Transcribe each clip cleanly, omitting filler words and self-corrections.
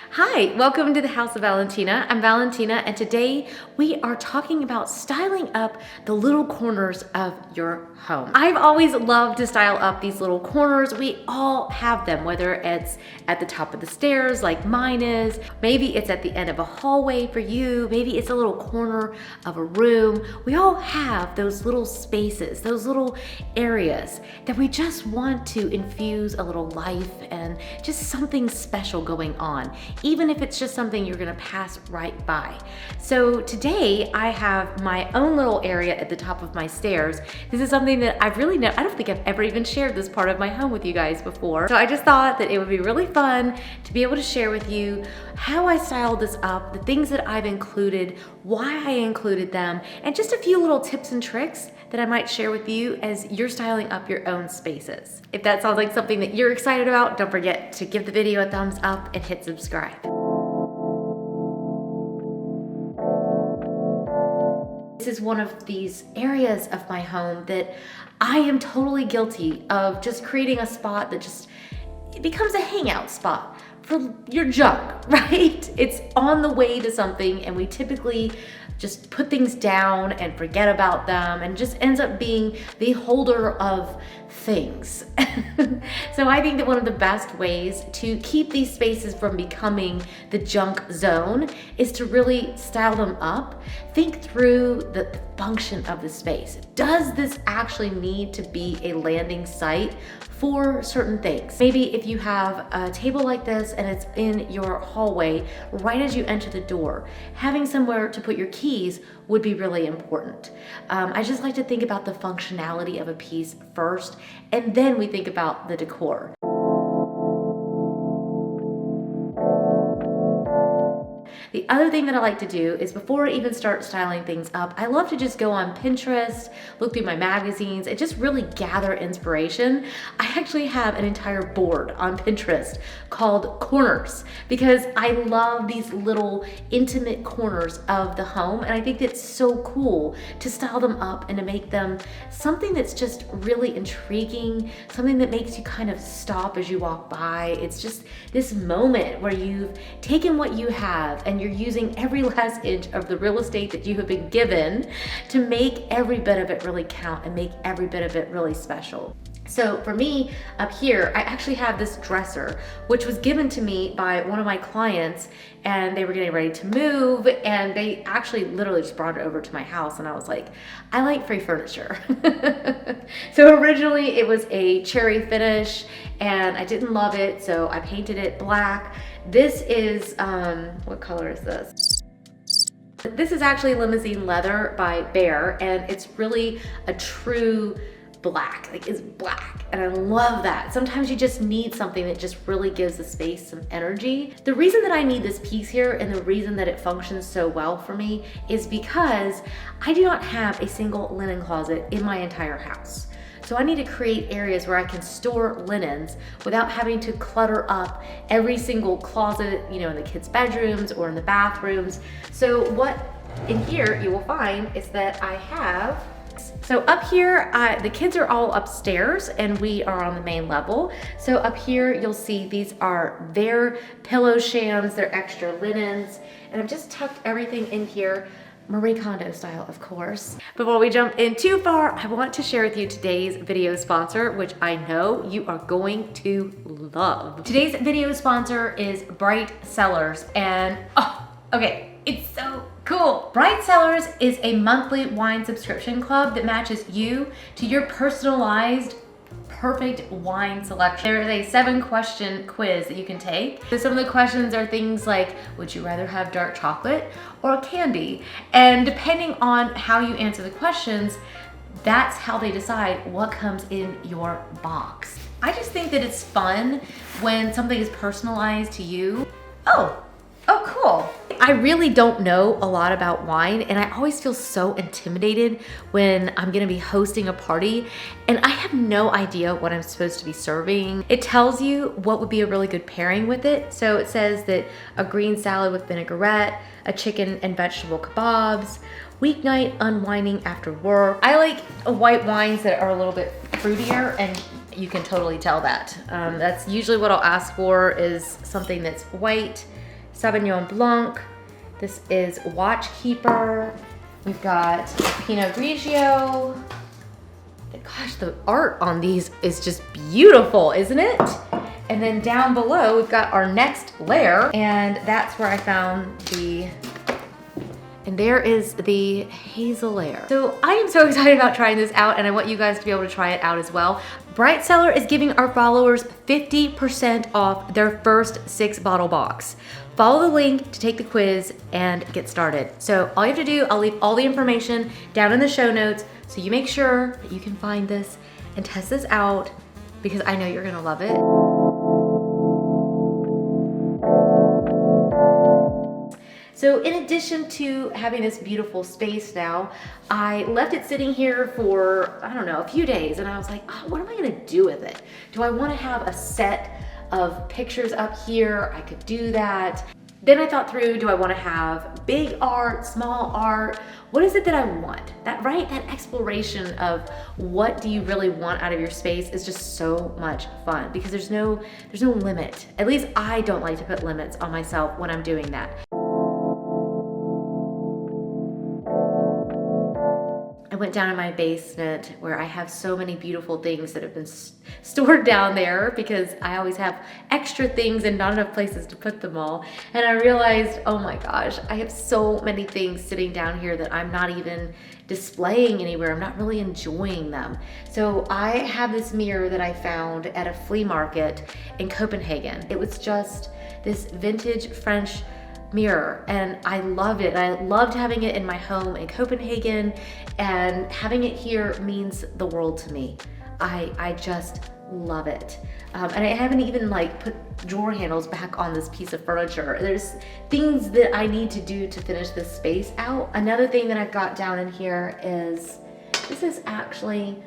Hi, welcome to the House of Valentina. I'm Valentina, and today we are talking about styling up the little corners of your home. I've always loved to style up these little corners. We all have them, whether it's at the top of the stairs like mine is, maybe it's at the end of a hallway for you, maybe it's a little corner of a room. We all have those little spaces, those little areas that we just want to infuse a little life and just something special going on, even if it's just something you're gonna pass right by. So today I have my own little area at the top of my stairs. This is something that I don't think I've ever even shared this part of my home with you guys before. So I just thought that it would be really fun to be able to share with you how I styled this up, the things that I've included, why I included them, and just a few little tips and tricks that I might share with you as you're styling up your own spaces. If that sounds like something that you're excited about, don't forget to give the video a thumbs up and hit subscribe. This is one of these areas of my home that I am totally guilty of just creating a spot that it becomes a hangout spot for your junk, right? It's on the way to something, and we typically just put things down and forget about them, and just ends up being the holder of things. So I think that one of the best ways to keep these spaces from becoming the junk zone is to really style them up. Think through the function of the space. Does this actually need to be a landing site for certain things? Maybe if you have a table like this and it's in your hallway right as you enter the door, having somewhere to put your keys would be really important. I just like to think about the functionality of a piece first, and then we think about the decor. The other thing that I like to do is, before I even start styling things up, I love to just go on Pinterest, look through my magazines, and just really gather inspiration. I actually have an entire board on Pinterest called Corners, because I love these little intimate corners of the home, and I think it's so cool to style them up and to make them something that's just really intriguing, something that makes you kind of stop as you walk by. It's just this moment where you've taken what you have and you're using every last inch of the real estate that you have been given to make every bit of it really count and make every bit of it really special. So for me up here, I actually have this dresser, which was given to me by one of my clients, and they were getting ready to move, and they actually literally just brought it over to my house, and I was like, I like free furniture. So originally it was a cherry finish, and I didn't love it, so I painted it black. This is, what color is this? This is actually limousine leather by Bear, and it's really a true black, like it's black, and I love that. Sometimes you just need something that just really gives the space some energy. The reason that I need this piece here, and the reason that it functions so well for me, is because I do not have a single linen closet in my entire house. So I need to create areas where I can store linens without having to clutter up every single closet, you know, in the kids' bedrooms or in the bathrooms. So what in here you will find is that I have, so up here, the kids are all upstairs and we are on the main level. So up here, you'll see these are their pillow shams, their extra linens, and I've just tucked everything in here, Marie Kondo style, of course. Before we jump in too far, I want to share with you today's video sponsor, which I know you are going to love. Today's video sponsor is Bright Cellars, and okay, it's so cool. Bright Cellars is a monthly wine subscription club that matches you to your personalized perfect wine selection. There is a 7-question quiz that you can take. So some of the questions are things like, would you rather have dark chocolate or candy? And depending on how you answer the questions, that's how they decide what comes in your box. I just think that it's fun when something is personalized to you. Oh, cool. I really don't know a lot about wine, and I always feel so intimidated when I'm gonna be hosting a party and I have no idea what I'm supposed to be serving. It tells you what would be a really good pairing with it. So it says that a green salad with vinaigrette, a chicken and vegetable kebabs, weeknight unwinding after work. I like white wines that are a little bit fruitier, and you can totally tell that. That's usually what I'll ask for, is something that's white, Sauvignon Blanc. This is Watchkeeper. We've got Pinot Grigio. Gosh, the art on these is just beautiful, isn't it? And then down below, we've got our next layer, and that's where I found and there is the hazel layer. So I am so excited about trying this out, and I want you guys to be able to try it out as well. Bright Cellar is giving our followers 50% off their first 6-bottle box. Follow the link to take the quiz and get started. So all you have to do, I'll leave all the information down in the show notes, so you make sure that you can find this and test this out, because I know you're gonna love it. So in addition to having this beautiful space now, I left it sitting here for, I don't know, a few days, and I was like, oh, what am I gonna do with it? Do I wanna have a set of pictures up here? I could do that. Then I thought through, do I wanna have big art, small art? What is it that I want? That exploration of what do you really want out of your space is just so much fun, because there's no limit. At least I don't like to put limits on myself when I'm doing that. I went down in my basement where I have so many beautiful things that have been stored down there, because I always have extra things and not enough places to put them all. And I realized, oh my gosh, I have so many things sitting down here that I'm not even displaying anywhere. I'm not really enjoying them. So I have this mirror that I found at a flea market in Copenhagen. It was just this vintage French mirror, and I love it. I loved having it in my home in Copenhagen, and having it here means the world to me. I just love it. And I haven't even put drawer handles back on this piece of furniture. There's things that I need to do to finish this space out. Another thing that I've got down in here is, this is actually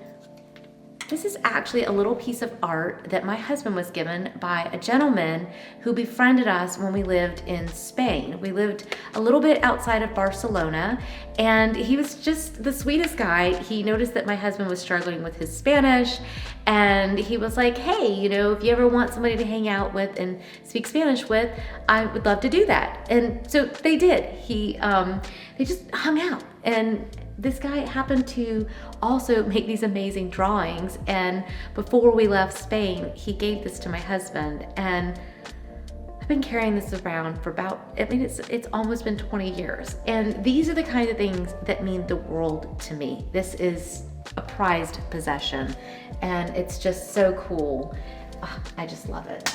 a little piece of art that my husband was given by a gentleman who befriended us when we lived in Spain. We lived a little bit outside of Barcelona, and he was just the sweetest guy. He noticed that my husband was struggling with his Spanish, and he was like, hey, if you ever want somebody to hang out with and speak Spanish with, I would love to do that. And so they did. They just hung out, and this guy happened to also make these amazing drawings, and before we left Spain, he gave this to my husband, and I've been carrying this around for it's almost been 20 years. And these are the kind of things that mean the world to me. This is a prized possession, and it's just so cool. Oh, I just love it.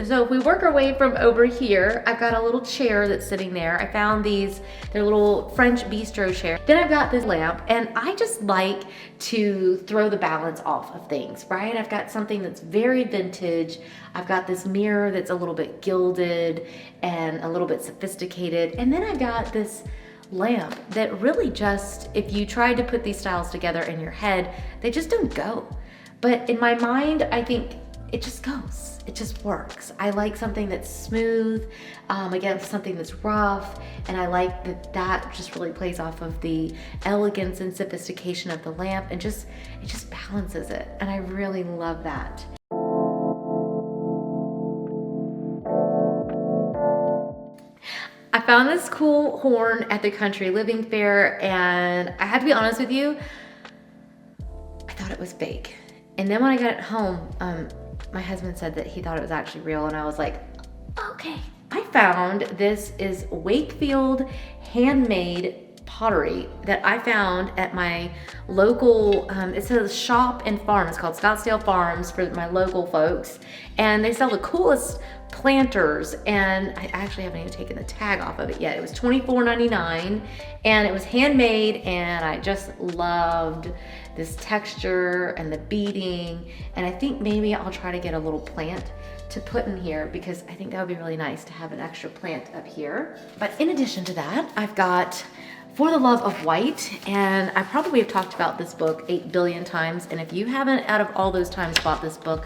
So if we work our way from over here, I've got a little chair that's sitting there. I found they're little French bistro chair. Then I've got this lamp, and I just like to throw the balance off of things, right? I've got something that's very vintage. I've got this mirror that's a little bit gilded and a little bit sophisticated. And then I've got this lamp that really just, if you tried to put these styles together in your head, they just don't go. But in my mind, I think it just goes. It just works. I like something that's smooth, again, something that's rough, and I like that just really plays off of the elegance and sophistication of the lamp, and it just balances it, and I really love that. I found this cool horn at the Country Living Fair, and I had to be honest with you, I thought it was fake. And then when I got it home, my husband said that he thought it was actually real, and I was like, okay. I found this is Wakefield handmade pottery that I found at my local, it says shop and farm. It's called Scottsdale Farms for my local folks. And they sell the coolest planters, and I actually haven't even taken the tag off of it yet. It was $24.99, and it was handmade, and I just loved this texture and the beading, and I think maybe I'll try to get a little plant to put in here, because I think that would be really nice to have an extra plant up here. But in addition to that, I've got For the Love of White, and I probably have talked about this book 8 billion times, and if you haven't out of all those times bought this book,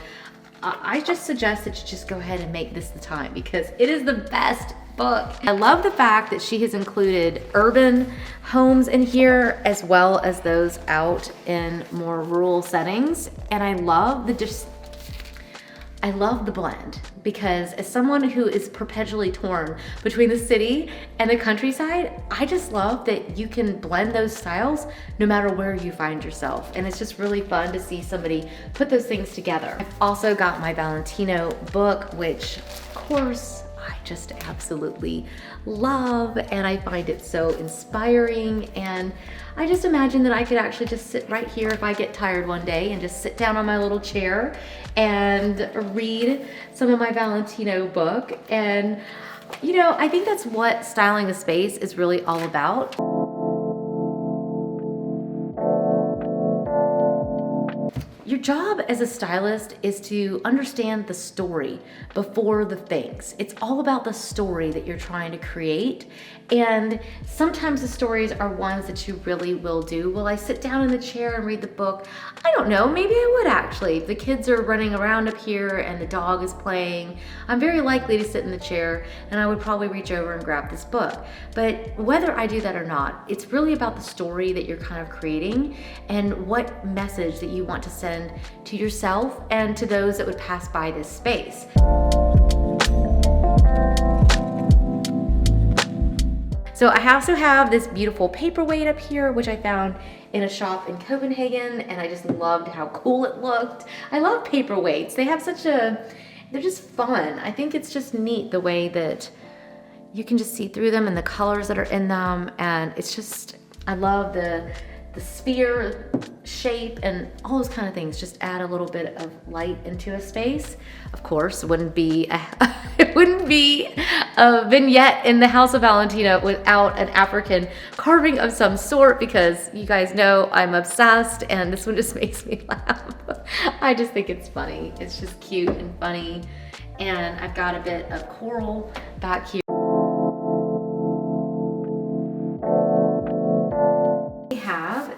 I just suggest that you just go ahead and make this the time, because it is the best book. I love the fact that she has included urban homes in here as well as those out in more rural settings, and I love I love the blend because as someone who is perpetually torn between the city and the countryside, I just love that you can blend those styles no matter where you find yourself. And it's just really fun to see somebody put those things together. I've also got my Valentino book, which of course I just absolutely love, and I find it so inspiring. And I just imagine that I could actually just sit right here if I get tired one day and just sit down on my little chair and read some of my Valentino book. And you know, I think that's what styling a space is really all about. Your job as a stylist is to understand the story before the things. It's all about the story that you're trying to create. And sometimes the stories are ones that you really will do. Will I sit down in the chair and read the book? I don't know, maybe I would actually. If the kids are running around up here and the dog is playing, I'm very likely to sit in the chair and I would probably reach over and grab this book. But whether I do that or not, it's really about the story that you're kind of creating and what message that you want to send to yourself and to those that would pass by this space. So I also have this beautiful paperweight up here, which I found in a shop in Copenhagen, and I just loved how cool it looked. I love paperweights. They have they're just fun. I think it's just neat the way that you can just see through them and the colors that are in them, and it's just, I love the sphere shape and all those kind of things. Just add a little bit of light into a space. Of course, it wouldn't be a vignette in the House of Valentino without an African carving of some sort, because you guys know I'm obsessed and this one just makes me laugh. I just think it's funny. It's just cute and funny. And I've got a bit of coral back here.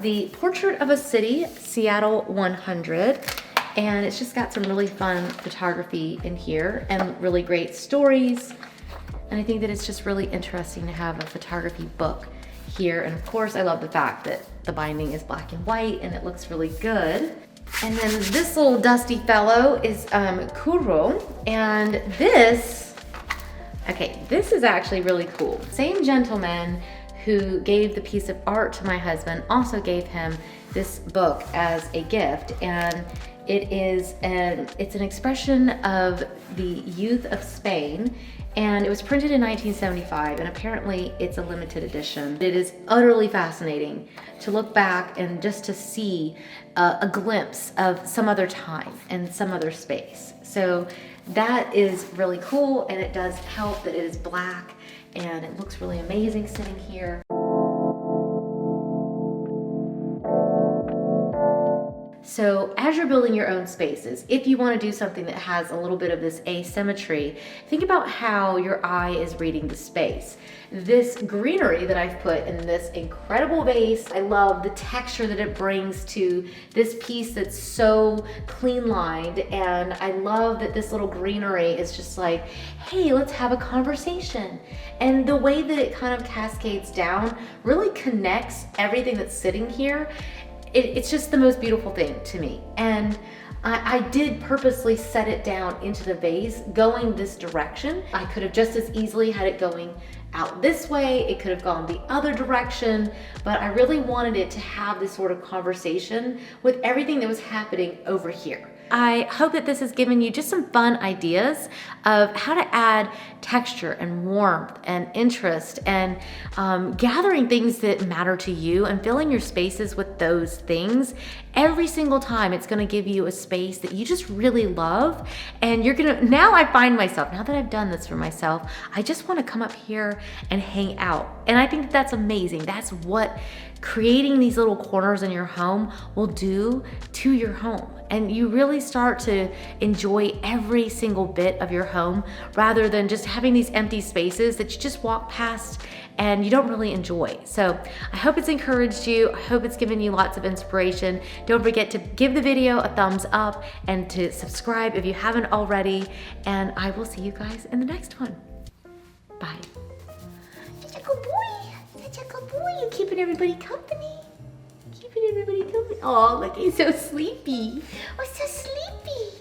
The Portrait of a City, Seattle 100, and it's just got some really fun photography in here and really great stories. And I think that it's just really interesting to have a photography book here. And of course, I love the fact that the binding is black and white and it looks really good. And then this little dusty fellow is Kuro, and this is actually really cool. Same gentleman who gave the piece of art to my husband also gave him this book as a gift, and it's an expression of the youth of Spain, and it was printed in 1975, and apparently it's a limited edition. It is utterly fascinating to look back and just to see a glimpse of some other time and some other space. So that is really cool, and it does help that it is black and it looks really amazing sitting here. So as you're building your own spaces, if you want to do something that has a little bit of this asymmetry, think about how your eye is reading the space. This greenery that I've put in this incredible vase, I love the texture that it brings to this piece that's so clean lined, and I love that this little greenery is just like, hey, let's have a conversation. And the way that it kind of cascades down really connects everything that's sitting here. It's just the most beautiful thing to me. And I did purposely set it down into the vase going this direction. I could have just as easily had it going out this way. It could have gone the other direction, but I really wanted it to have this sort of conversation with everything that was happening over here. I hope that this has given you just some fun ideas of how to add texture and warmth and interest and gathering things that matter to you and filling your spaces with those things. Every single time it's gonna give you a space that you just really love, and you're gonna, now I find myself, now that I've done this for myself, I just wanna come up here and hang out. And I think that that's amazing. That's what creating these little corners in your home will do to your home. And you really start to enjoy every single bit of your home rather than just having these empty spaces that you just walk past and you don't really enjoy. So I hope it's encouraged you. I hope it's given you lots of inspiration. Don't forget to give the video a thumbs up and to subscribe if you haven't already. And I will see you guys in the next one. Bye. Such a good boy. Such a good boy. You're keeping everybody company. Keeping everybody company. Oh, look, he's so sleepy. Oh, so sleepy.